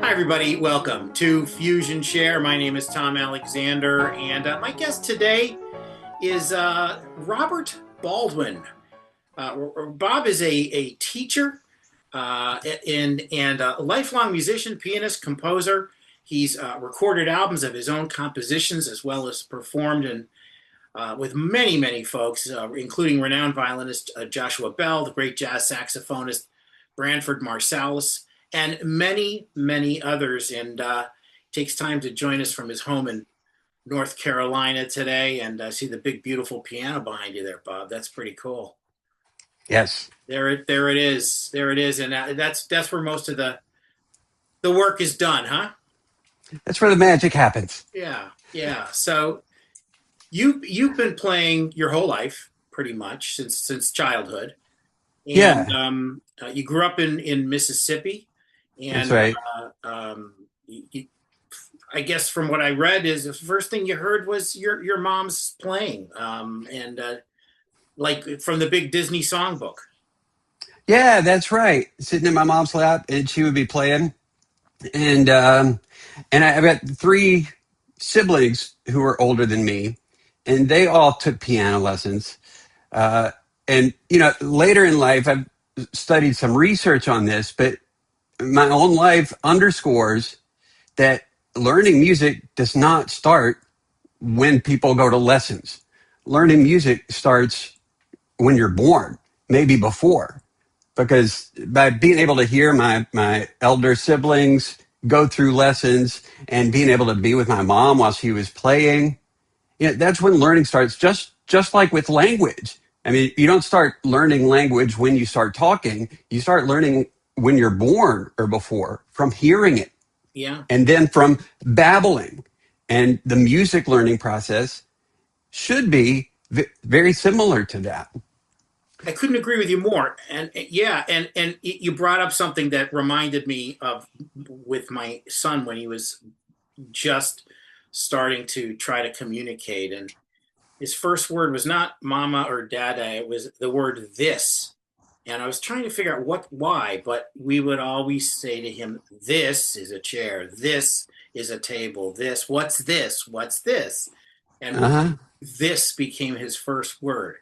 Hi, everybody. Welcome to FusionShare. My name is Tom Alexander, and my guest today is Robert Baldwin. Bob is a teacher and a lifelong musician, pianist, composer. He's recorded albums of his own compositions as well as performed with many, many folks, including renowned violinist Joshua Bell, the great jazz saxophonist Branford Marsalis, and many, many others. And takes time to join us from his home in North Carolina today. And I see the big, beautiful piano behind you there, Bob. That's pretty cool. Yes, There it is. There it is. And that's where most of the work is done, huh? that's where the magic happens. Yeah, yeah. So you've been playing your whole life, pretty much since childhood, and Yeah, you grew up in Mississippi, that's and right. I guess from what I read is the first thing you heard was your mom's playing, and like from the big Disney songbook. Yeah, that's right. Sitting in my mom's lap, and she would be playing, and I've got three siblings who are older than me, and they all took piano lessons. Uh, and later in life, I've studied some research on this, but my own life underscores that learning music does not start when people go to lessons. Learning music starts when you're born, maybe before, because by being able to hear my elder siblings go through lessons and being able to be with my mom while she was playing, that's when learning starts. Just like with language. I mean, you don't start learning language when you start talking. You start learning when you're born or before, from hearing it, Yeah. and then from babbling. And the music learning process should be very similar to that. I couldn't agree with you more. And yeah, and you brought up something that reminded me of with my son when he was just starting to try to communicate. And his first word was not mama or dada, it was the word this. And I was trying to figure out why, but we would always say to him, this is a chair, this is a table, this, what's this, what's this? And Uh-huh. this became his first word.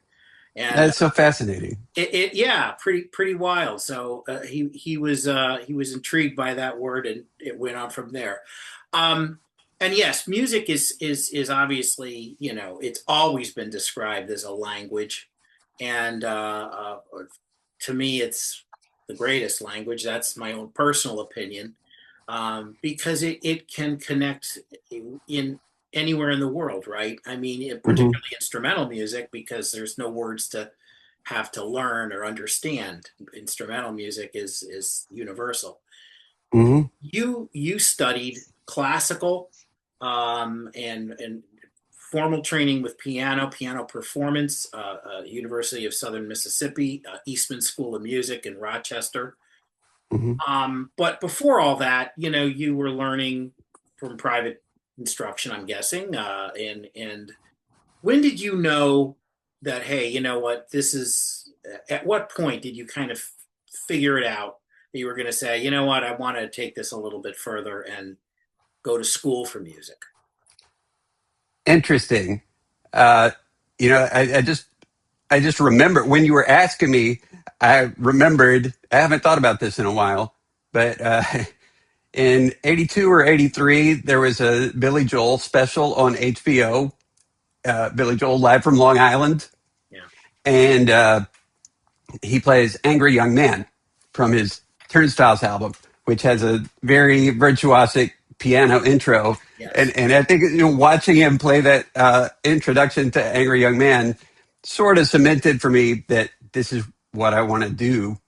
And That's so fascinating. yeah, pretty wild. So he was intrigued by that word, and it went on from there. Um, and yes, music is obviously, it's always been described as a language, and to me, it's the greatest language. That's my own personal opinion, because it can connect in anywhere in the world, right? I mean, Hmm. particularly instrumental music, because there's no words to have to learn or understand. Instrumental music is universal. Hmm. You studied classical, and formal training with piano performance, University of Southern Mississippi, Eastman School of Music in Rochester. Hmm. But before all that, you were learning from private instruction, I'm guessing. And when did you know that, hey, you know what, this is, at what point did you kind of figure it out that you were going to say, you know what, I want to take this a little bit further and go to school for music? Interesting. Uh, I just remember when you were asking me, I remembered, I haven't thought about this in a while, but in 82 or 83, there was a Billy Joel special on HBO, Billy Joel Live from Long Island. Yeah. And he plays Angry Young Man from his Turnstiles album, which has a very virtuosic piano intro. Yes. And I think watching him play that introduction to Angry Young Man sort of cemented for me that this is what I want to do.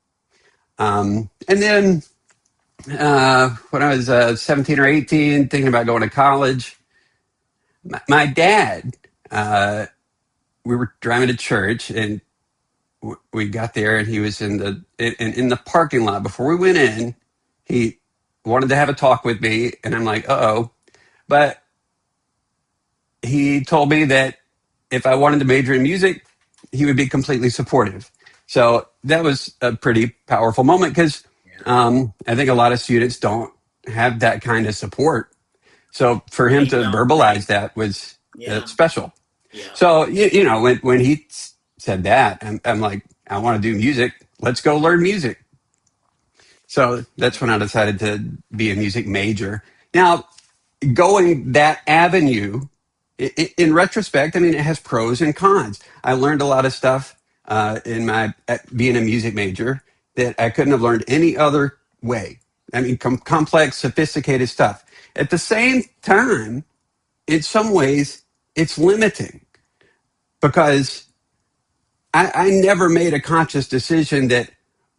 And then when I was 17 or 18, thinking about going to college, my dad, we were driving to church, and we got there, and he was in the parking lot. Before we went in, he wanted to have a talk with me, and I'm like, uh-oh. But he told me that if I wanted to major in music, he would be completely supportive. So that was a pretty powerful moment, because Yeah. I think a lot of students don't have that kind of support. So for him They to don't, right? verbalize that was Yeah, special. yeah, So when he said that, I'm like, I want to do music. Let's go learn music. So that's when I decided to be a music major. Now, going that avenue, in retrospect, I mean, it has pros and cons. I learned a lot of stuff in my being a music major that I couldn't have learned any other way. I mean, complex, sophisticated stuff. At the same time, in some ways, it's limiting because I never made a conscious decision that,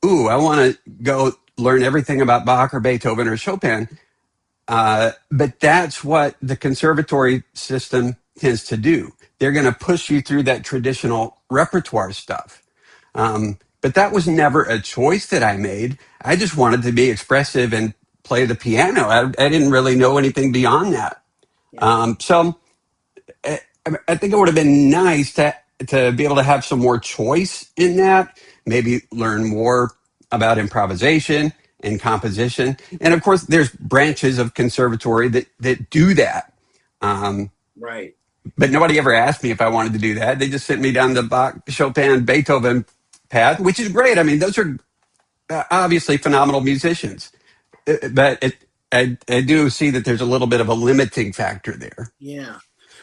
ooh, I want to go learn everything about Bach or Beethoven or Chopin. But that's what the conservatory system tends to do. They're going to push you through that traditional repertoire stuff. But that was never a choice that I made. I just wanted to be expressive and play the piano. I didn't really know anything beyond that. yeah, So I think it would have been nice to be able to have some more choice in that. Maybe learn more about improvisation and composition, and of course, there's branches of conservatory that do that. Um, right. but nobody ever asked me if I wanted to do that. They just sent me down the Bach, Chopin, Beethoven path, which is great. I mean, those are obviously phenomenal musicians, but I do see that there's a little bit of a limiting factor there. Yeah.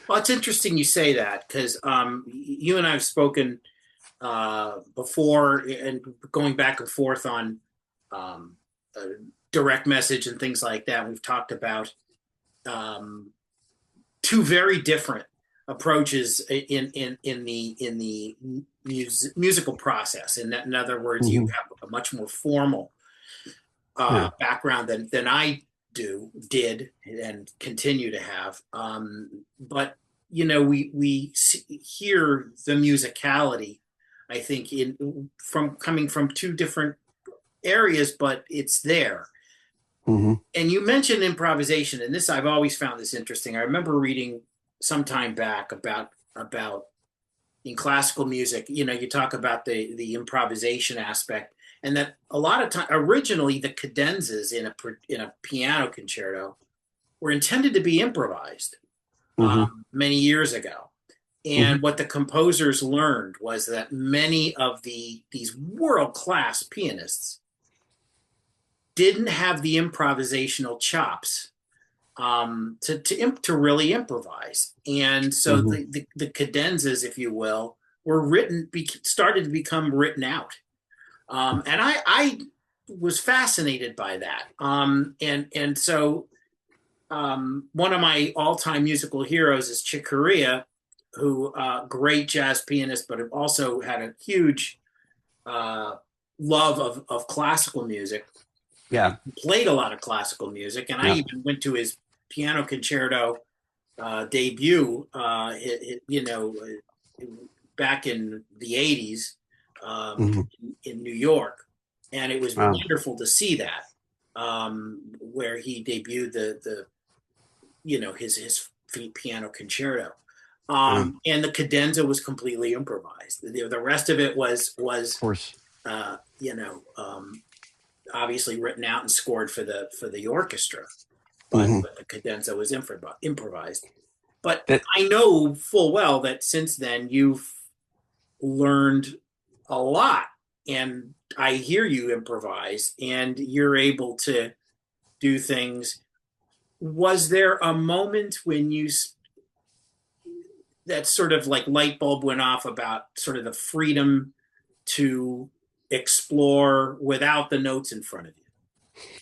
Well, it's interesting you say that because you and I have spoken before and going back and forth on um, uh, direct message and things like that. We've talked about um, two very different approaches in the musical process. In other words, you Hmm. have a much more formal Yeah. background than I did, and continue to have. But hear the musicality. I think in from coming from two different areas, but it's there. Hmm. And you mentioned improvisation, and this I've always found this interesting. I remember reading some time back about in classical music, you talk about the improvisation aspect, and that a lot of time originally the cadenzas in a piano concerto were intended to be improvised Hmm. many years ago. Hmm. And what the composers learned was that many of these world class pianists didn't have the improvisational chops to really improvise. And so Hmm. the cadenzas, if you will, started to become written out. And I was fascinated by that. And so one of my all time musical heroes is Chick Corea, who great jazz pianist, but also had a huge uh, love of classical music. Yeah. Played a lot of classical music, and I Yeah. even went to his piano concerto debut, back in the '80s Hmm. in New York, and it was Wow. wonderful to see that where he debuted his piano concerto. Wow. Of And the cadenza was completely improvised. The rest of it was course. uh, you know um, obviously written out and scored for the orchestra, but Hmm. but the cadenza was improvised. But That. I know full well that since then you've learned a lot, and I hear you improvise, and you're able to do things. Was there a moment when that sort of like light bulb went off about sort of the freedom to explore without the notes in front of you?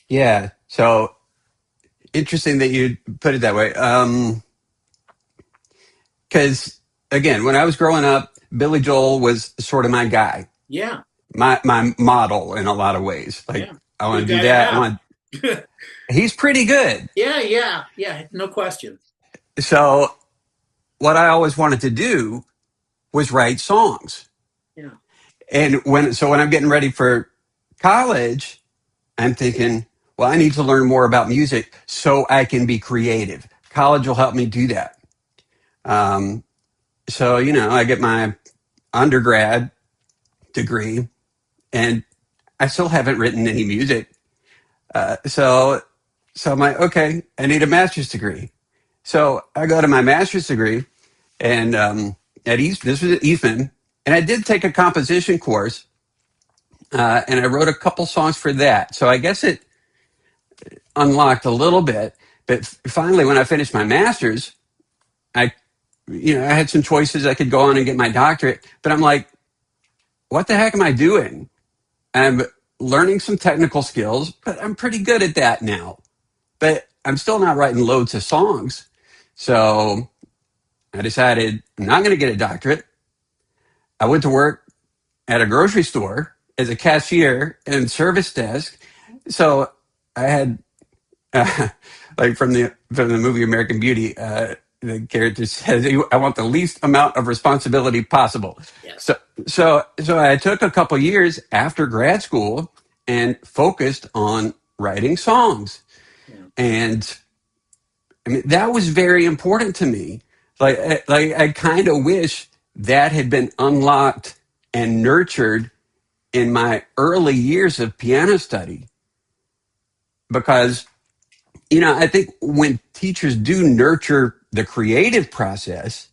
Yeah. So interesting that you put it that way. Because again, when I was growing up, Billy Joel was sort of my guy, Yeah, my model in a lot of ways. Like yeah, I want good to do guy to that. I have. want. He's pretty good. Yeah, yeah, yeah, no question. So what I always wanted to do was write songs. Yeah, And when I'm getting ready for college, I'm thinking, well, I need to learn more about music so I can be creative. College will help me do that. Um, so I get my undergrad degree, and I still haven't written any music. So So I'm like, okay, I need a master's degree. So I go to my master's degree, and at East, this was at Eastman, and I did take a composition course, and I wrote a couple songs for that. So I guess it unlocked a little bit. But finally, when I finished my master's, I, I had some choices. I could go on and get my doctorate, but I'm like, what the heck am I doing? I'm learning some technical skills, but I'm pretty good at that now. But I'm still not writing loads of songs. So I decided I'm not going to get a doctorate. I went to work at a grocery store as a cashier and service desk. So I had, uh, like from the movie American Beauty, the character says, "I want the least amount of responsibility possible." Yes. So so I took a couple years after grad school and focused on writing songs. Yeah. And I mean, that was very important to me. I kind of wish that had been unlocked and nurtured in my early years of piano study, because I think when teachers do nurture the creative process,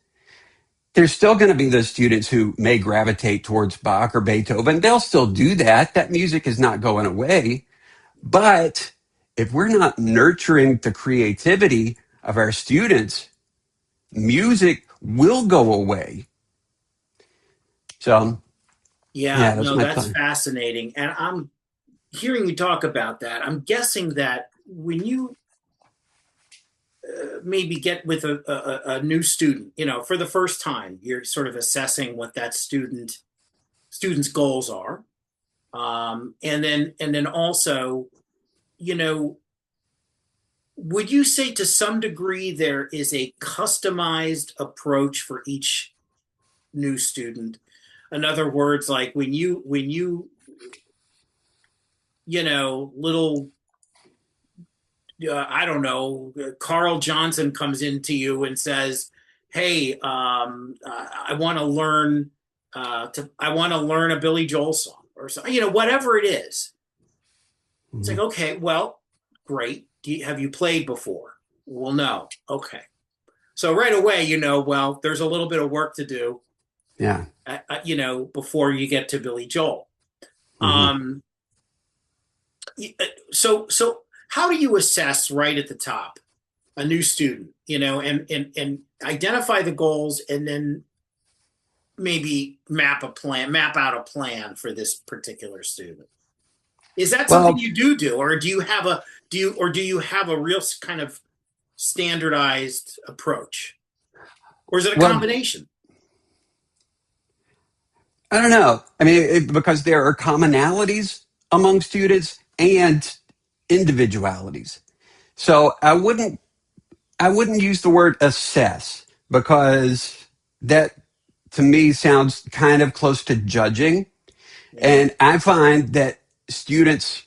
there's still going to be those students who may gravitate towards Bach or Beethoven. They'll still do that. That music is not going away. But if we're not nurturing the creativity of our students, music will go away. So, Yeah, yeah, that's no, my that's thought. fascinating. And I'm hearing you talk about that. I'm guessing that when you maybe get with a new student, for the first time, you're sort of assessing what that student's goals are. And then also, you know, would you say to some degree there is a customized approach for each new student? In other words, like little I don't know, Carl Johnson comes into you and says, "Hey, I want to learn I want to learn a Billy Joel song or so, whatever it is." It's like, Mhm. okay, well, great. Have you played before? Well, no. Okay, so right away, well, there's a little bit of work to do, Yeah. before you get to Billy Joel. Hmm. Um, so how do you assess right at the top a new student, and identify the goals, and then maybe map out a plan for this particular student? Is that something Well, you do, or do you have a real kind of standardized approach, or is it a well, combination? I don't know. I mean, because there are commonalities among students and individualities. So I wouldn't use the word assess, because that to me sounds kind of close to judging. Yeah. And I find that students,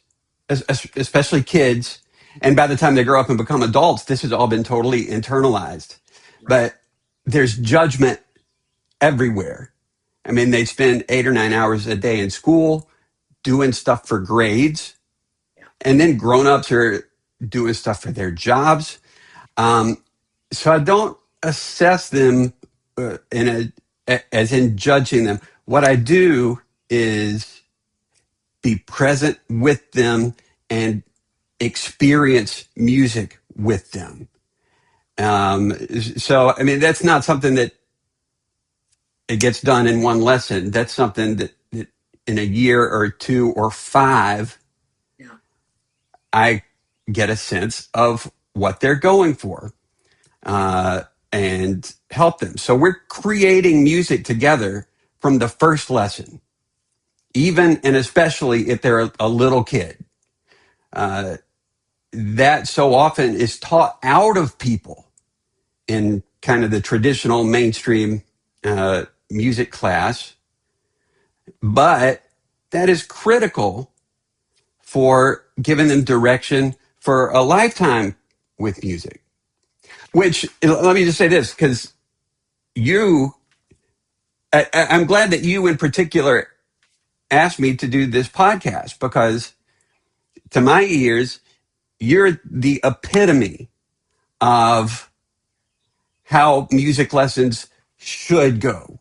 especially kids, and by the time they grow up and become adults, this has all been totally internalized. Right. But there's judgment everywhere. I mean, they spend 8 or 9 hours a day in school doing stuff for grades, Yeah. and then grown-ups are doing stuff for their jobs. Um, so I don't assess them as in judging them. What I do is be present with them and experience music with them. So, I mean, that's not something that it gets done in one lesson. That's something that in a year or two or five, Yeah. I get a sense of what they're going for, uh, and help them. So we're creating music together from the first lesson, even and especially if they're a little kid. Uh, that so often is taught out of people in kind of the traditional mainstream music class, but that is critical for giving them direction for a lifetime with music. Which, let me just say this, because you, I'm glad that you in particular asked me to do this podcast, because to my ears, you're the epitome of how music lessons should go,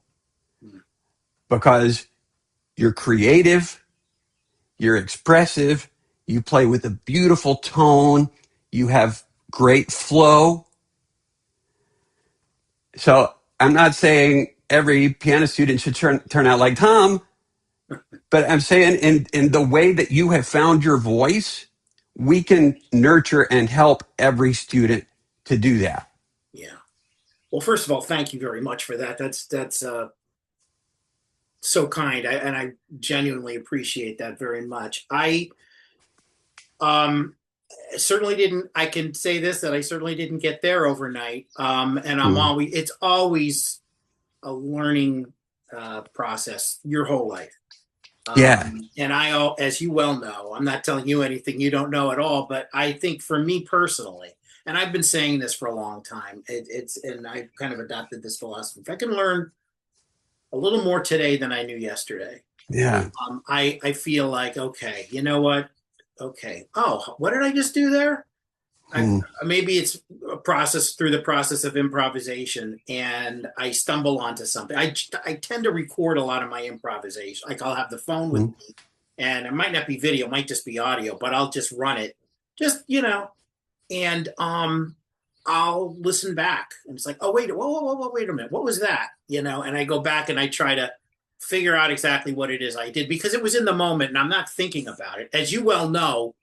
because you're creative, you're expressive, you play with a beautiful tone, you have great flow. So I'm not saying every piano student should turn out like Tom, but I'm saying in the way that you have found your voice, we can nurture and help every student to do that. Yeah. Well, first of all, thank you very much for that. That's so kind, and I genuinely appreciate that very much. I um certainly didn't. I can say this, that I certainly didn't get there overnight. And Mm. it's always a learning process your whole life. Yeah. And as you well know, I'm not telling you anything you don't know at all, but I think for me personally, and I've been saying this for a long time, and I've kind of adopted this philosophy. If I can learn a little more today than I knew yesterday, Yeah. I feel like, okay, you know what? Okay. Oh, what did I just do there? I Mm. maybe it's a process through the process of improvisation, and I stumble onto something. I tend to record a lot of my improvisation. Like, I'll have the phone with Mm. me, and it might not be video, it might just be audio, but I'll just run it, just and I'll listen back, and it's like, oh wait, whoa, wait a minute, what was that? And I go back and I try to figure out exactly what it is I did, because it was in the moment and I'm not thinking about it. As you well know,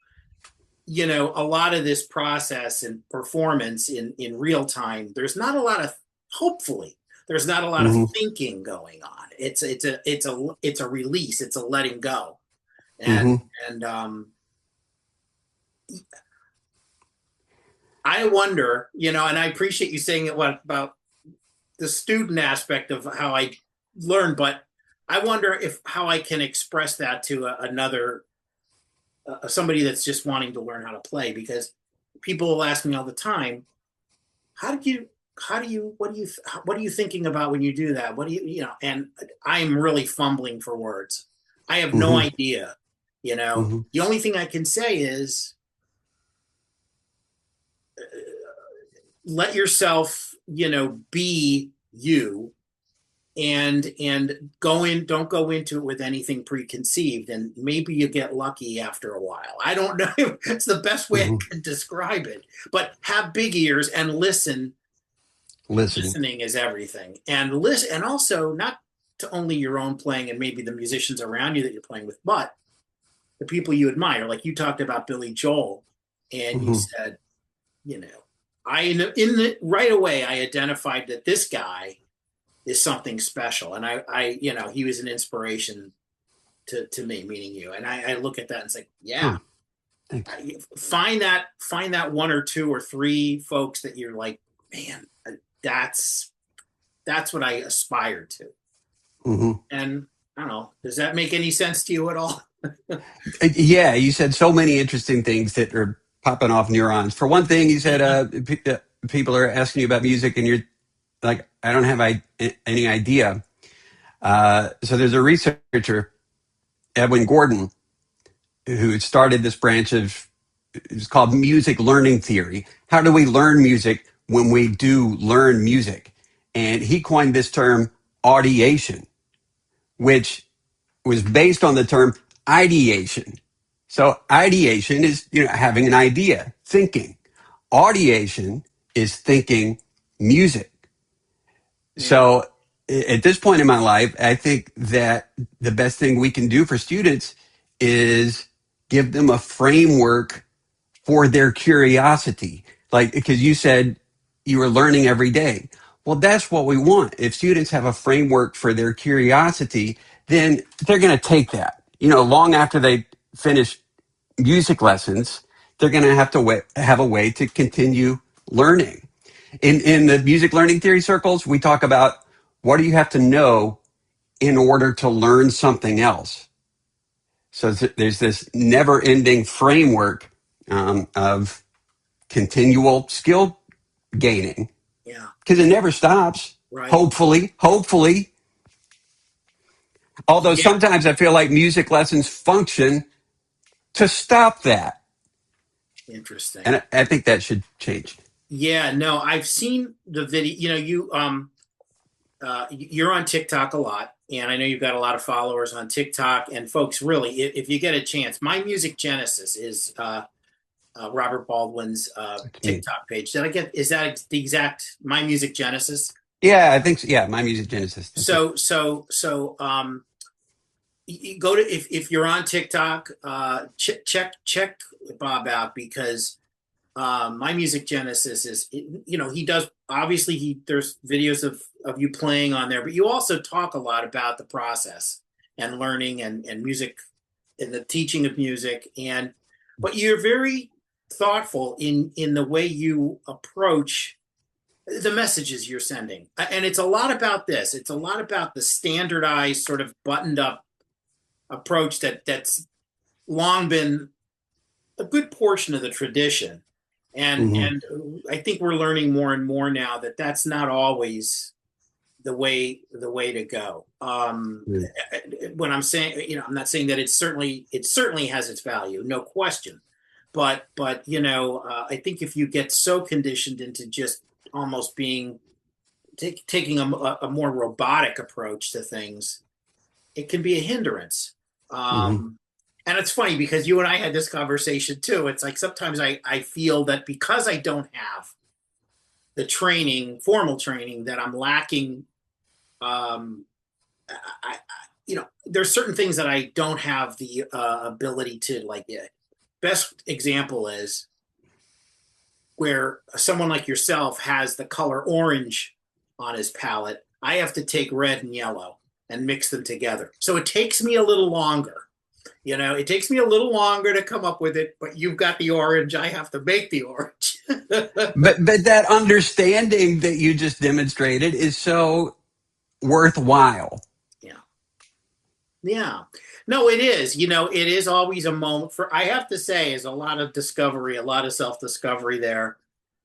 a lot of this process and performance in real time, there's not a lot of, hopefully there's not a lot of Mm-hmm. thinking going on. It's a release, it's a letting go. and Mm-hmm. and I wonder, and I appreciate you saying it, what about the student aspect of how I learn, but I wonder if how I can express that to another somebody that's just wanting to learn how to play, because people will ask me all the time, how did you how do you what are you thinking about when you do that? What do and I'm really fumbling for words. I have no Mm-hmm. idea. Mm-hmm. The only thing I can say is, let yourself, be you, and don't go into it with anything preconceived, and maybe you get lucky after a while. I don't know if it's the best way I Mm-hmm. can describe it, but have big ears and listen. Listen. Listening is everything, and listen, and also not to only your own playing and maybe the musicians around you that you're playing with, but the people you admire. Like, you talked about Billy Joel, and you Mm-hmm. said, you know I in the right away I identified that this guy is something special, and I he was an inspiration to me, meaning you. And I look at that and say, yeah, Oh, thanks. find that one or two or three folks that you're like, man, that's that's what I aspire to. Mm-hmm. And I don't know, does that make any sense to you at all? Yeah, you said so many interesting things that are popping off neurons. For one thing, you said people are asking you about music, and you're like, I don't have any idea. So there's a researcher, Edwin Gordon, who started this branch of, it's called music learning theory. How do we learn music when we do learn music? And he coined this term audiation, which was based on the term ideation. So ideation is, having an idea, thinking. Audiation is thinking music. Yeah, So at this point in my life, I think that the best thing we can do for students is give them a framework for their curiosity. Like, because you said you were learning every day. Well, that's what we want. If students have a framework for their curiosity, then they're going to take that. Long after they finish music lessons, they're going to have to have a way to continue learning. In the music learning theory circles, we talk about what do you have to know in order to learn something else. So there's this never-ending framework of continual skill gaining, yeah, because it never stops. right. Hopefully. Although Yeah, sometimes I feel like music lessons function to stop that. Interesting. And I think that should change. Yeah, no, I've seen the video. You're on TikTok a lot, and I know you've got a lot of followers on TikTok. And folks, really, if you get a chance, My Music Genesis is Robert Baldwin's That's me. TikTok page. Did I get? Is that the exact My Music Genesis? Yeah, I think so. Yeah, My Music Genesis. That's it. So, you go to if you're on TikTok, check Bob out because My Music Genesis is he does obviously he there's videos of you playing on there, but you also talk a lot about the process and learning and music and the teaching of music and but you're very thoughtful in the way you approach the messages you're sending. And it's a lot about this. It's a lot about the standardized sort of buttoned up approach that's long been a good portion of the tradition. And Hmm. and I think we're learning more and more now that that's not always the way to go. When I'm saying, I'm not saying that it certainly has its value, no question. But I think if you get so conditioned into just almost being taking a more robotic approach to things, it can be a hindrance. Hmm. And it's funny because you and I had this conversation too. It's like sometimes I feel that because I don't have the training, formal training, that I'm lacking. There's certain things that I don't have the ability to like. Best example is where someone like yourself has the color orange on his palette. I have to take red and yellow and mix them together. So it takes me a little longer. It takes me a little longer to come up with it, but you've got the orange. I have to make the orange. But that understanding that you just demonstrated is so worthwhile. Yeah. Yeah. No, it is. It is always a moment I have to say, is a lot of discovery, a lot of self discovery there.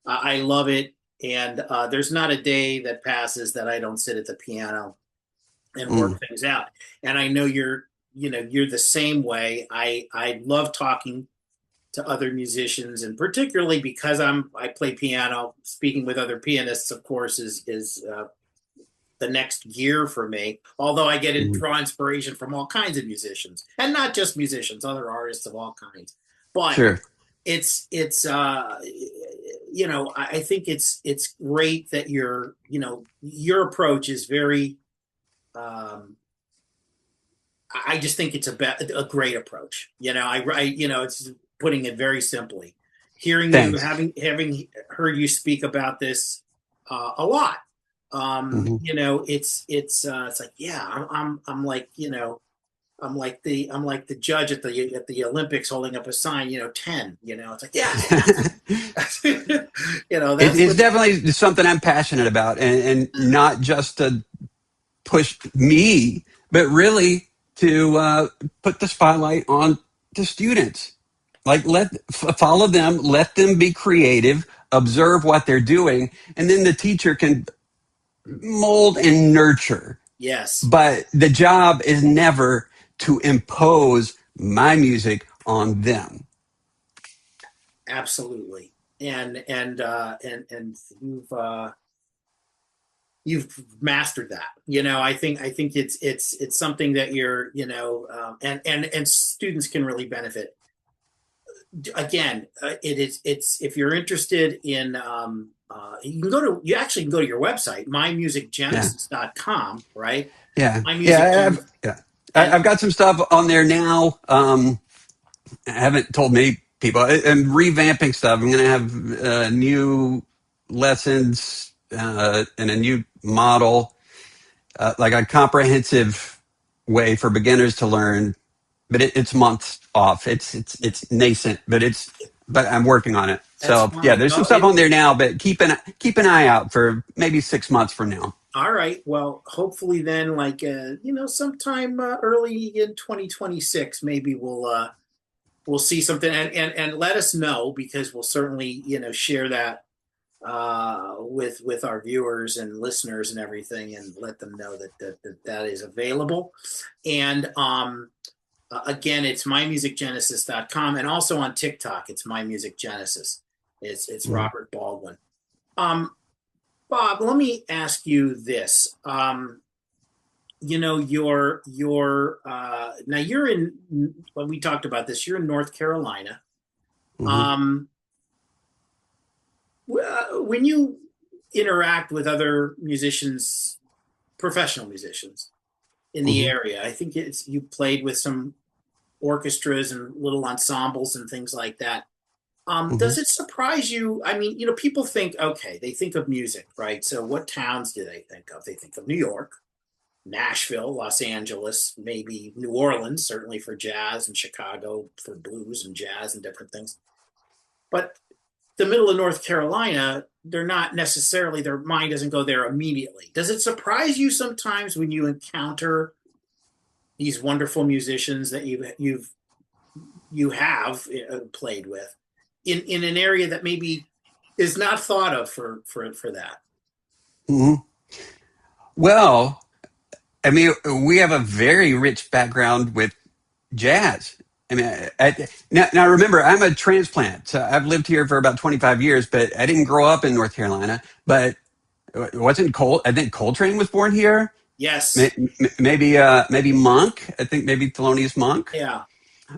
I love it. And there's not a day that passes that I don't sit at the piano and work Mm, things out. And I know you're the same way. I love talking to other musicians, and particularly because I play piano. Speaking with other pianists, of course, is the next gear for me. Although I get mm, draw inspiration from all kinds of musicians, and not just musicians, other artists of all kinds. But sure. I think it's great that your approach is very. I just think it's a great approach. It's putting it very simply. Hearing you, Thanks. having heard you speak about this a lot, Hmm. it's like, yeah, I'm like, I'm like the judge at the Olympics holding up a sign, 10. It's like, yeah, that's It's what. definitely something I'm passionate about, and not just to push me, but really to put the spotlight on the students. Like follow them, let them be creative, observe what they're doing, and then the teacher can mold and nurture. Yes, But the job is never to impose my music on them. absolutely. And you've mastered that. I think it's something that and students can really benefit. Again, it's if you're interested in you actually can go to your website, Yeah, mymusicgenesis.com, right? yeah, My Music yeah. Genesis. Yeah. And I've got some stuff on there now. I haven't told many people. I'm revamping stuff. I'm going to have new lessons and a new model, like a comprehensive way for beginners to learn. But it's months off. It's nascent, but I'm working on it. that's So yeah, fine. there's some Well, stuff on there now, but keep an eye out for maybe 6 months from now. all right. Well, hopefully then, like sometime early in 2026, maybe we'll see something, and let us know, because we'll certainly share that with our viewers and listeners and everything, and let them know that is available. And Again, it's mymusicgenesis.com, and also on TikTok, it's mymusicgenesis. It's Mhm. Robert Baldwin. Um, Bob, let me ask you this. Your now you're in. Well, we talked about this. You're in North Carolina. Mhm. Um, when you interact with other musicians, professional musicians in the Mhm. area, I think it's you played with some orchestras and little ensembles and things like that. Mhm. Does it surprise you? I mean, people think, okay, they think of music, right? So what towns do they think of? They think of New York, Nashville, Los Angeles, maybe New Orleans, certainly for jazz, and Chicago for blues and jazz and different things. But the middle of North Carolina, they're not necessarily, their mind doesn't go there immediately. Does it surprise you sometimes when you encounter these wonderful musicians that you have played with in an area that maybe is not thought of for that? Mhm. Well, I mean, we have a very rich background with jazz. I mean, now remember, I'm a transplant. So I've lived here for about 25 years, but I didn't grow up in North Carolina. But it wasn't Cole. I think Coltrane was born here. Yes. Maybe Monk. I think maybe Thelonious Monk. Yeah.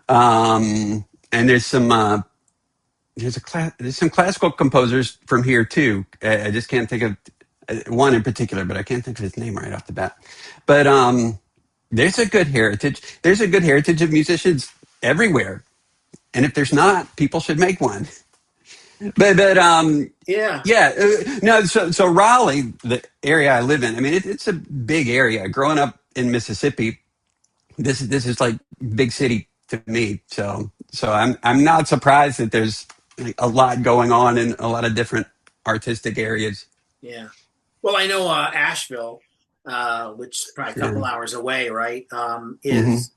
And there's some classical composers from here too. I just can't think of one in particular, but I can't think of his name right off the bat. But there's a good heritage. There's a good heritage of musicians everywhere, and if there's not, people should make one. But Yeah. yeah, no. So Raleigh, the area I live in, I mean, it's a big area. Growing up in Mississippi, this is like big city to me. So I'm not surprised that there's like a lot going on in a lot of different artistic areas. Yeah. Well, I know Asheville, which is probably a couple Sure. hours away, right? Hmm. Is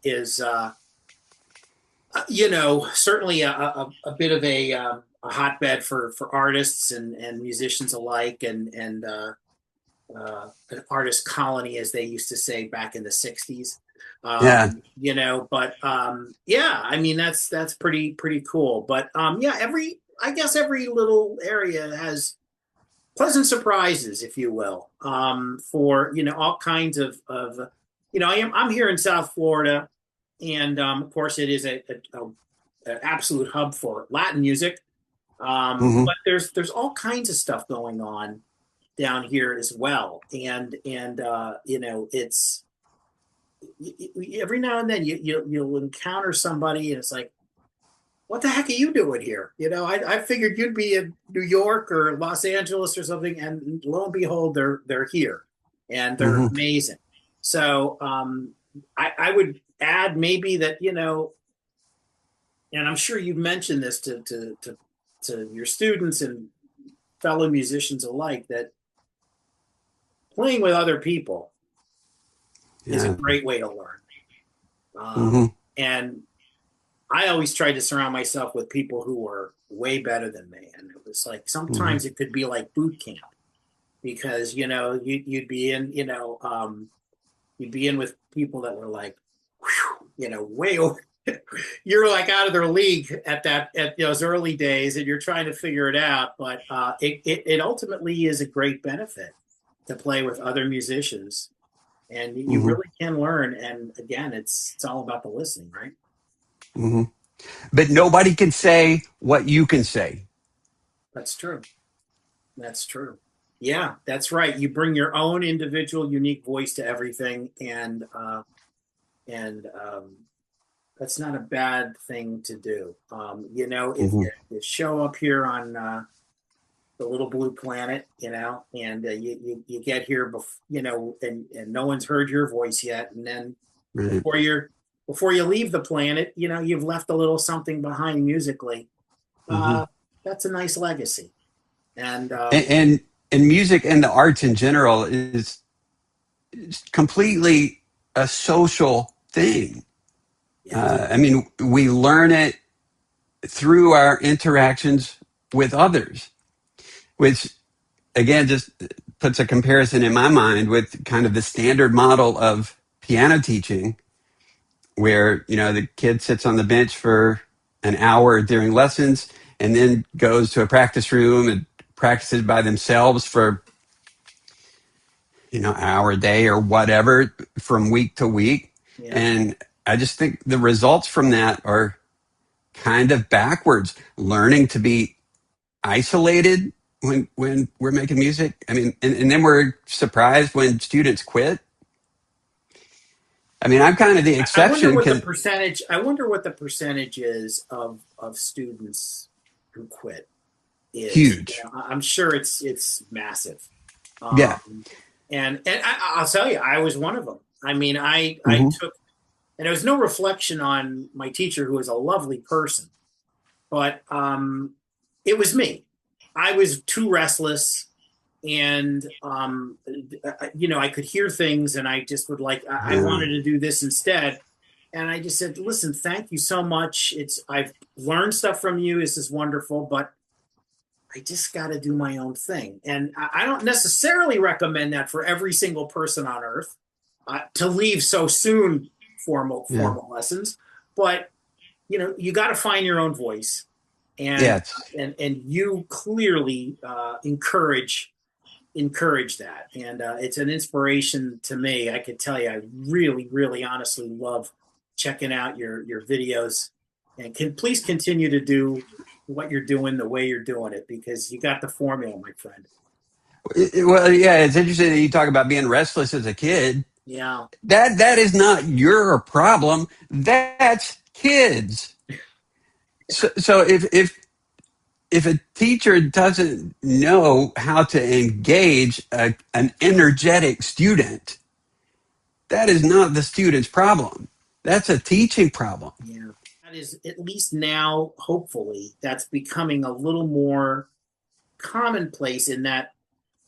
certainly a bit of a hotbed for artists and musicians alike, and an artist colony, as they used to say back in the '60s. Yeah. But yeah, I mean that's pretty cool. But yeah, I guess every little area has pleasant surprises, if you will, for all kinds I'm here in South Florida, and of course it is an absolute hub for Latin music. Hmm. But there's all kinds of stuff going on down here as well, and it's every now and then you'll encounter somebody, and it's like, what the heck are you doing here? I figured you'd be in New York or Los Angeles or something, and lo and behold, they're here, and they're Hmm. amazing. So I would add maybe that and I'm sure you've mentioned this to your students and fellow musicians alike, that playing with other people is a Yeah. great way to learn. Hmm. And I always tried to surround myself with people who were way better than me, and it was like Hmm. sometimes it could be like boot camp, because you'd be in you'd be in with people that were like, whew, way over. You're like out of their league at those early days, and you're trying to figure it out. But it ultimately is a great benefit to play with other musicians, and you Hmm. really can learn. And again, it's all about the listening, right? Hmm. But nobody can say what you can say. That's true. That's true. Yeah, that's right. You bring your own individual, unique voice to everything, and that's not a bad thing to do. If Hmm. you show up here on the little blue planet, and you get here, and no one's heard your voice yet, and then Right. before you're before you leave the planet, you've left a little something behind musically. Hmm. Uh, that's a nice legacy, and And, and and music and the arts in general is completely a social thing. yes, I mean, we learn it through our interactions with others, which again just puts a comparison in my mind with kind of the standard model of piano teaching. where, the kid sits on the bench for an hour during lessons and then goes to a practice room and practices by themselves for, an hour a day or whatever from week to week. Yeah. And I just think the results from that are kind of backwards. Learning to be isolated when we're making music. I mean, and then we're surprised when students quit. I mean, I'm kind of the I wonder exception what the because percentage. I wonder what the percentage is of students who quit is. huge. I'm sure it's massive. Yeah. Um, and I'll tell you, I was one of them. I mean, I Hmm. took, and it was no reflection on my teacher, who was a lovely person, but it was me. I was too restless, and I could hear things, and I just would like I Yeah. wanted to do this instead, and I just said, "Listen, thank you so much. I've learned stuff from you. This is wonderful, but I just got to do my own thing." And I don't necessarily recommend that for every single person on earth, to leave so soon Yeah. formal lessons, but you got to find your own voice, and Yeah. It's, and you clearly encourage that, and it's an inspiration to me. I could tell you, I really, really, honestly love checking out your videos, and please continue to do what you're doing the way you're doing it, because you got the formula, my friend. well, yeah, it's interesting that you talk about being restless as a kid. Yeah, That is not your problem. That's kids. So if a teacher doesn't know how to engage an energetic student, that is not the student's problem. That's a teaching problem. yeah. That is, at least now, hopefully, that's becoming a little more commonplace, in that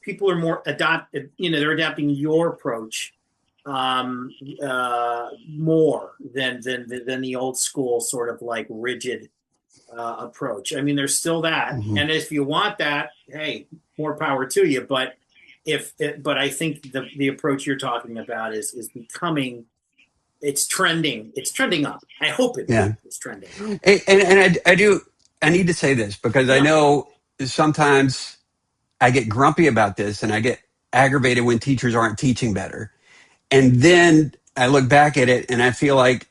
people are more adopted. They're adapting your approach more than the old school sort of like rigid approach. I mean, there's still that, Mhm. and if you want that, hey, more power to you. But but I think the approach you're talking about is becoming, it's trending. It's trending up. I hope it Yeah. is trending up. I need to say this because I Yeah, know sometimes I get grumpy about this and I get aggravated when teachers aren't teaching better. And then I look back at it and I feel like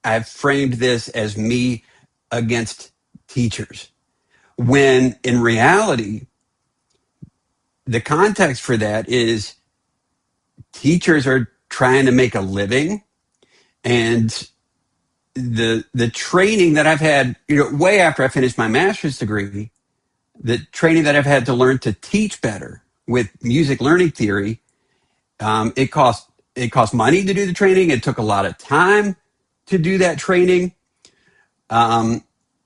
I've framed this as me against teachers. When in reality, the context for that is teachers are trying to make a living, and the training that I've had, way after I finished my master's degree, the training that I've had to learn to teach better with music learning theory, it cost money to do the training. It took a lot of time to do that training,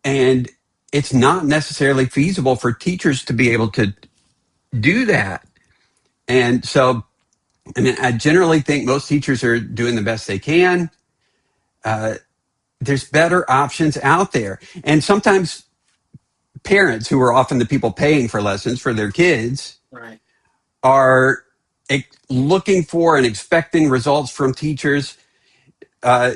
and it's not necessarily feasible for teachers to be able to do that. And so, I mean, I generally think most teachers are doing the best they can. Uh, there's better options out there, and sometimes parents, who are often the people paying for lessons for their kids, right. are looking for and expecting results from teachers.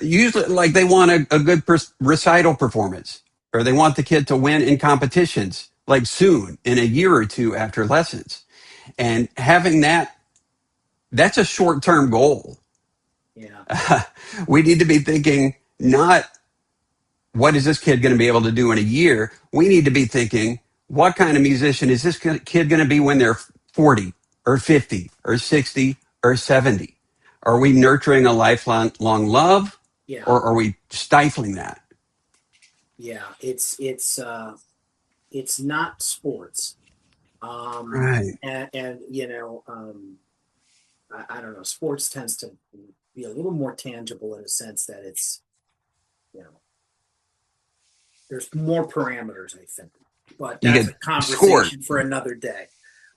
Usually, like they want a good recital performance, or they want the kid to win in competitions, like soon, in a year or two after lessons. And having that's a short term goal. Yeah, We need to be thinking not what is this kid going to be able to do in a year? We need to be thinking, what kind of musician is this kid going to be when they're 40 or 50 or 60 or 70? Are we nurturing a lifelong love, yeah, or are we stifling that? yeah. It's not sports. Right. And I don't know. Sports tends to be a little more tangible, in a sense that it's, you know, there's more parameters, I think, but You that's get a scored. conversation for another day.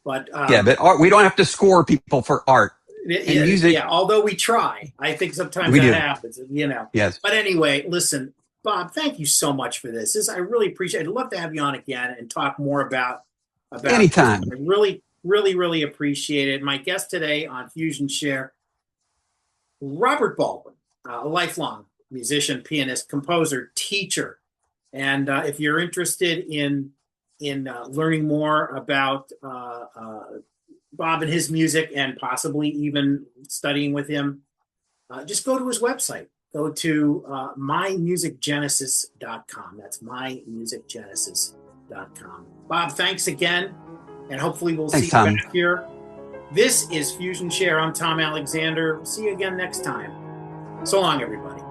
But Yeah, but we don't have to score people for art and yeah, music. yeah. Although we try, I think sometimes We that do. happens. Yes. But anyway, listen, Bob, thank you so much for this. I really appreciate it. I'd love to have you on again and talk more about this. Anytime. I really, really, really appreciate it. My guest today on Fusion Share, Robert Baldwin, a lifelong musician, pianist, composer, teacher. And if you're interested in learning more about Bob and his music, and possibly even studying with him, just go to his website. Go to mymusicgenesis.com. That's mymusicgenesis.com. Bob, thanks again, and hopefully we'll see Thanks, you Tom. back here. This is FusionShare. I'm Tom Alexander. See you again next time. So long, everybody.